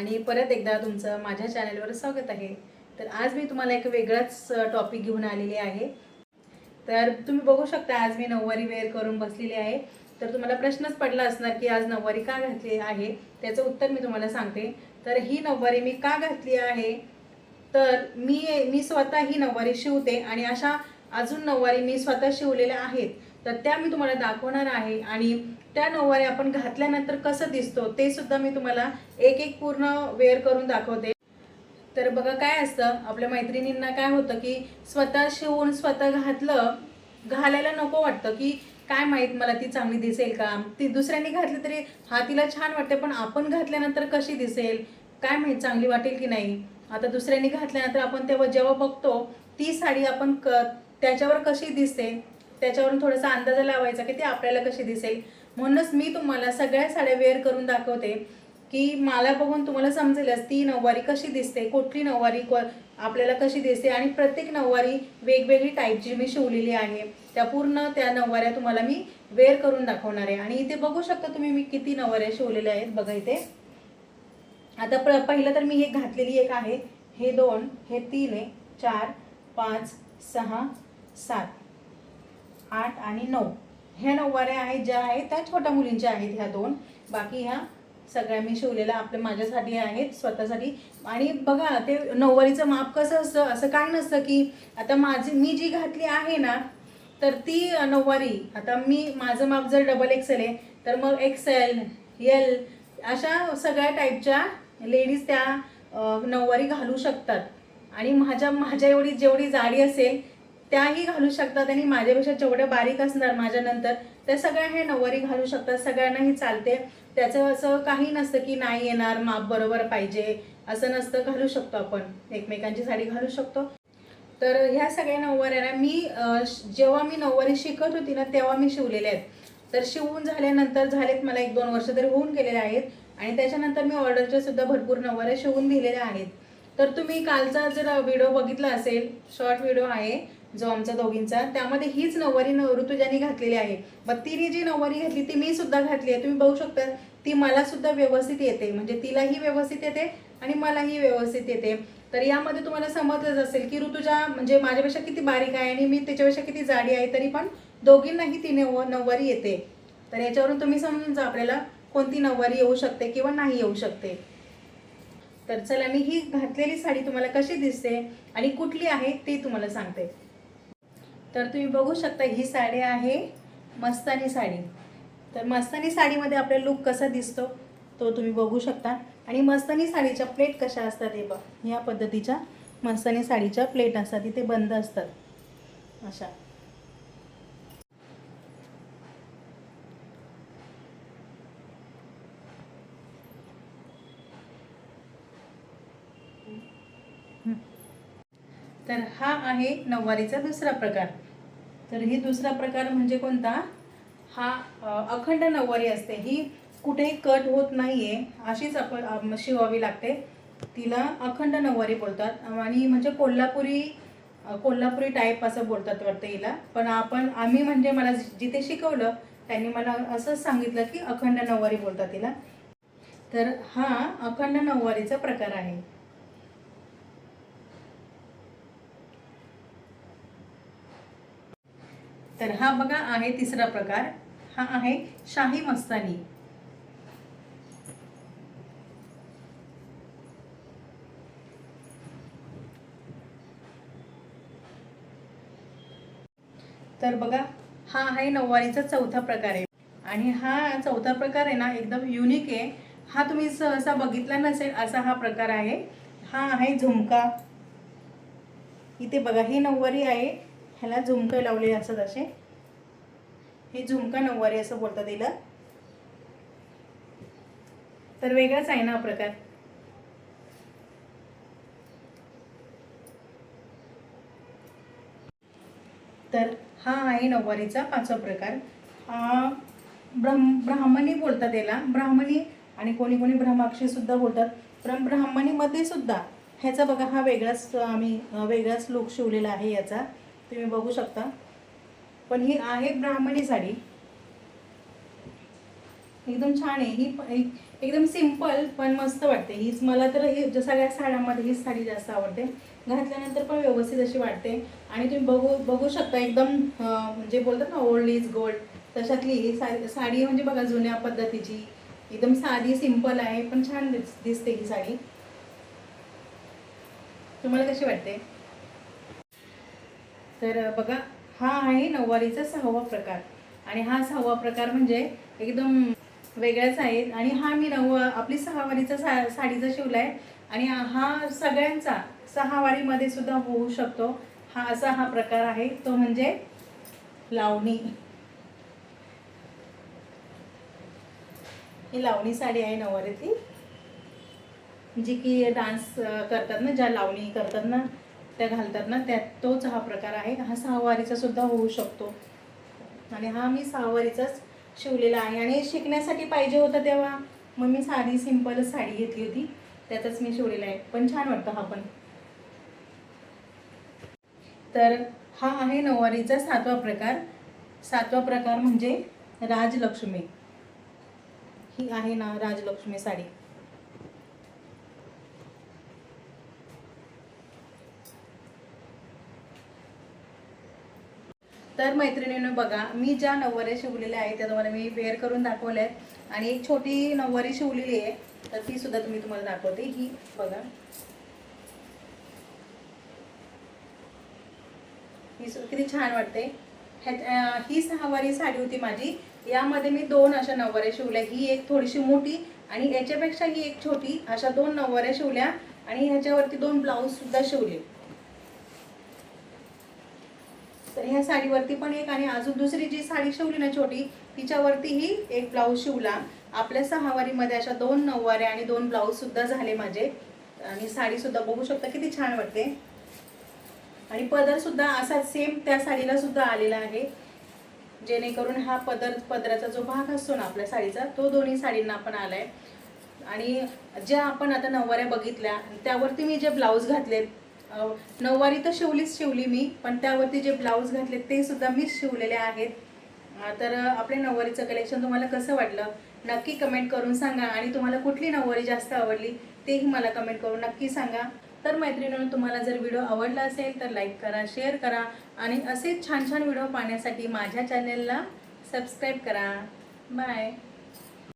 आणि परत एकदा तुमचं माझ्या चॅनलवर स्वागत आहे। तर आज मी तुम्हाला एक वेगळाच टॉपिक घेऊन आलेली आहे। तर तुम्ही बघू शकता आज मी नऊवारी वेअर करून बसलेली आहे। तर तुम्हाला प्रश्नच पडला असणार की आज नऊवारी का घातली आहे, त्याचं उत्तर मी तुम्हाला सांगते। तर ही नऊवारी मी का घातली आहे, तर मी स्वतः ही नऊवारी शिवते आणि अशा अजून नऊवारी मी स्वतः शिवलेल्या आहेत। तर त्या मी तुम्हाला दाखवणार आहे आणि त्या नऊवारी आपण घातल्यानंतर कसं दिसतो ते सुद्धा मी तुम्हाला एक एक पूर्ण वेअर करून दाखवते। तर बघा काय असतं, आपल्या मैत्रिणींना काय होतं की स्वतः शिवून स्वतः घातलं घालायला नको वाटतं की काय माहित मला ती चांगली दिसेल का, ती दुसऱ्यांनी घातली तरी हा तिला छान वाटते, पण आपण घातल्यानंतर कशी दिसेल काय माहित, चांगली वाटेल की नाही। आता दुसऱ्यांनी घातल्यानंतर आपण तेव्हा जेव्हा बघतो ती साडी आपण त्याच्यावर कशी दिसते त्याच्यावरून थोडासा अंदाज लावायचा की ती आपल्याला कशी दिसेल। म्हणूनच मी तुम्हाला सगळ्या साड्या वेअर करून दाखवते की मला बघून तुम्हाला समजेलच ती नऊवारी कशी दिसते, कुठली नऊवारी आपल्याला कशी दिसते। आणि प्रत्येक नऊवारी वेगवेगळी टाईपची मी शिवलेली आहे, त्या नऊवाऱ्या तुम्हाला मी वेअर करून दाखवणार आहे। आणि इथे बघू शकता तुम्ही मी किती नऊवाऱ्या शिवलेल्या आहेत बघा इथे। आता पहिलं तर मी हे घातलेली एक आहे, हे 2, हे 3 आहे, 4 5 6 7 8 आणि 9 ह्या नऊवाऱ्या आहेत ज्या आहेत त्या छोट्या मुलींच्या आहेत ह्या 2। बाकी ह्या सगळ्या मी शिवलेल्या आपल्या माझ्यासाठी आहेत स्वतःसाठी। आणि बघा ते नऊवारीचं माप कसं असतं, असं काय नसतं की आता मी जी घातली आहे ना तर ती नऊवारी आता माझं माप जर डबल एक्सेल आहे तर मग एक्सेल एल अशा सगळ्या टाईपच्या लेडीज त्या नऊवारी घालू शकतात। आणि माझ्या एवढी जेवढी जाडी असेल त्याही घालू शकतात, आणि माझ्यापेक्षा जेवढ्या बारीक असणार माझ्यानंतर त्या सगळ्या हे नऊवारी घालू शकतात, सगळ्यांनाही चालते। त्याचं असं काही नसतं की नाही येणार माप बरोबर पाहिजे असं नसतं, घालू शकतो आपण, एकमेकांची साडी घालू शकतो। तर ह्या सगळ्या नऊवाऱ्या जेव्हा मी नऊवारी शिकत होती ना तेव्हा मी शिवलेल्या आहेत। तर शिवून झाल्यानंतर झालेत मला 1-2 वर्ष तरी होऊन गेलेले आहेत, आणि त्याच्यानंतर मी ऑर्डरच्या सुद्धा भरपूर नऊवाऱ्या शिवून दिलेल्या आहेत। तर तुम्ही कालचा जर व्हिडिओ बघितला असेल, शॉर्ट व्हिडिओ आहे जो आमचा दोघींचा, त्यामध्ये हीच नऊवारी ऋतुजानी घातलेली आहे। मग तिने जी नऊवारी घातली ती मी सुद्धा घातली आहे, तुम्ही बघू शकता ती मला सुद्धा व्यवस्थित येते, म्हणजे तिलाही व्यवस्थित येते आणि मलाही व्यवस्थित येते। तर यामध्ये तुम्हाला समजलंच असेल की ऋतुजा म्हणजे माझ्यापेक्षा किती बारीक आहे आणि मी त्याच्यापेक्षा किती जाडी आहे, तरी पण दोघींनाही ती नऊवारी येते। तर याच्यावरून तुम्ही समजून जा आपल्याला कोणती नऊवारी येऊ शकते किंवा नाही येऊ शकते। तर चला मी ही घातलेली साडी तुम्हाला कशी दिसते आणि कुठली आहे ते तुम्हाला सांगते। तर तुम्ही बघू शकता ही साडी आहे मस्तानी साडी। तर मस्तानी साडीमध्ये आपला लुक कसा दिसतो तो तुम्ही बघू शकता। आणि मस्तानी साडीच्या प्लेट कशा असतात हे बघा, या पद्धतीच्या मस्तानी साडीच्या प्लेट असतात, इथे बंद असतात अशा। तर हा आहे नऊवारीचा दुसरा प्रकार। तर ही दुसरा प्रकार म्हणजे कोणता, हा अखंड नऊवारी असते। ही कुठेही कट होत नाहीये, अशीच आपण शिवावी लागते, तिला अखंड नऊवारी बोलतात। आणि म्हणजे कोल्हापुरी टाईप असं बोलतात वाटतं हिला, पण आम्ही म्हणजे मला जिथे शिकवलं त्यांनी मला असंच सांगितलं की अखंड नऊवारी बोलतात तिला। तर हा अखंड नऊवारीचा प्रकार आहे। तर हा बघा आहे तिसरा प्रकार, हा आहे शाही मस्तानी। तर बघा हा आहे नऊवारीचा चौथा प्रकार आहे, आणि हा चौथा प्रकार आहे ना एकदम युनिक आहे। हा तुम्ही सहसा बघितला नसेल असा हा प्रकार आहे। हा आहे झुमका। इथे बघा ही नऊवारी आहे, ह्याला झुमके लावलेले असतात असे, हे झुमका नऊवारी असं बोलतात हिला। तर वेगळाच आहे ना प्रकार। तर हा आहे नऊवारीचा पाचवा प्रकार, हा ब्राह्मणी बोलतात याला, ब्राह्मणी, आणि कोणी कोणी ब्रह्माक्षी सुद्धा बोलतात। पण ब्राह्मणीमध्ये सुद्धा ह्याचा बघा हा वेगळाच लुक शिवलेला आहे याचा, तुम्ही बघू शकता। पण ही आहे ब्राह्मणी साडी, एकदम छान आहे ही। एकदम सिंपल पण मस्त वाटते. हीच मला तर ही सगळ्या साड्यांमध्ये हीच साडी जास्त आवडते. घातल्यानंतर पण व्यवस्थित अशी वाटते. आणि तुम्ही बघू शकता एकदम म्हणजे बोलतात ना ओल्ड इज गोल्ड, तशातली ही साडी म्हणजे बघा जुन्या पद्धतीची एकदम साधी सिंपल आहे पण छान दिसते ही साडी. तुम्हाला कशी वाटते? तर बघा, हा आहे नऊवारीचा 6वा प्रकार. आणि हा 6वा प्रकार म्हणजे एकदम वेगळाच आहे. आणि हा मी आपली 6वारीचा साडीचा शिवला आहे. आणि हा सगळ्यांचा 6वारीमध्ये सुद्धा होऊ शकतो. हा प्रकार आहे, तो म्हणजे लावणी. ही लावणी साडी आहे नऊवारीतली, जी की डान्स करतात ना, ज्या लावणी करतात ना त्या घालतात ना, त्यात तोच हा प्रकार आहे. हा 6वारीचा सुद्धा होऊ शकतो. आणि हा मी 6वारीचाच शिवलेला आहे. आणि शिकण्यासाठी पाहिजे होतं तेव्हा मग मी साधी सिंपलच साडी घेतली होती, त्याचाच मी शिवलेला आहे. पण छान वाटतं हा पण. तर हा आहे नऊवारीचा 7वा प्रकार. 7वा प्रकार म्हणजे राजलक्ष्मी. ही आहे ना राजलक्ष्मी साडी. तर मैत्रिणींनो बघा, मी ज्या नऊवाऱ्या शिवलेल्या आहेत त्या तुम्हाला मी वेअर करून दाखवल्या आहेत. आणि एक छोटी नऊवारी शिवलेली आहे, तर ती सुद्धा तुम्हाला दाखवते. ही बघा, ही किती छान वाटते. ही 6वारी साडी होती माझी. यामध्ये मी 2 अशा नऊवाऱ्या शिवल्या. ही एक थोडीशी मोठी आणि याच्यापेक्षा ही एक छोटी, अशा 2 नऊवाऱ्या शिवल्या. आणि ह्याच्यावरती 2 ब्लाऊज सुद्धा शिवले. तर ह्या साडीवरती पण एक, आणि अजून दुसरी जी साडी शिवली ना छोटी, तिच्यावरतीही एक ब्लाऊज शिवला. आपल्या 6वारीमध्ये अशा 2 नऊवाऱ्या आणि 2 ब्लाऊज सुद्धा झाले माझे. आणि साडी सुद्धा बघू शकता किती छान वाटते. आणि पदर सुद्धा असा सेम त्या साडीला सुद्धा आलेला आहे, जेणेकरून हा पदराचा जो भाग असतो ना आपल्या साडीचा, तो दोन्ही साडींना पण आलाय. आणि ज्या आपण आता नऊवाऱ्या बघितल्या त्यावरती मी जे ब्लाऊज घातलेत, नऊवारी तर शिवली मी, पण त्यावरती जे ब्लाऊज घातलेत ते सुद्धा मीच शिवलेले आहेत. तर आपल्या नऊवारीचं कलेक्शन तुम्हाला कसं वाटलं नक्की कमेंट करून सांगा. आणि तुम्हाला कुठली नऊवारी जास्त आवडली तेही मला कमेंट करून नक्की सांगा. तर मैत्रिणींनो, तुम्हाला जर व्हिडिओ आवडला असेल तर लाईक करा, शेअर करा. आणि असेच छान छान व्हिडिओ पाहण्यासाठी माझ्या चॅनेलला सबस्क्राईब करा. बाय.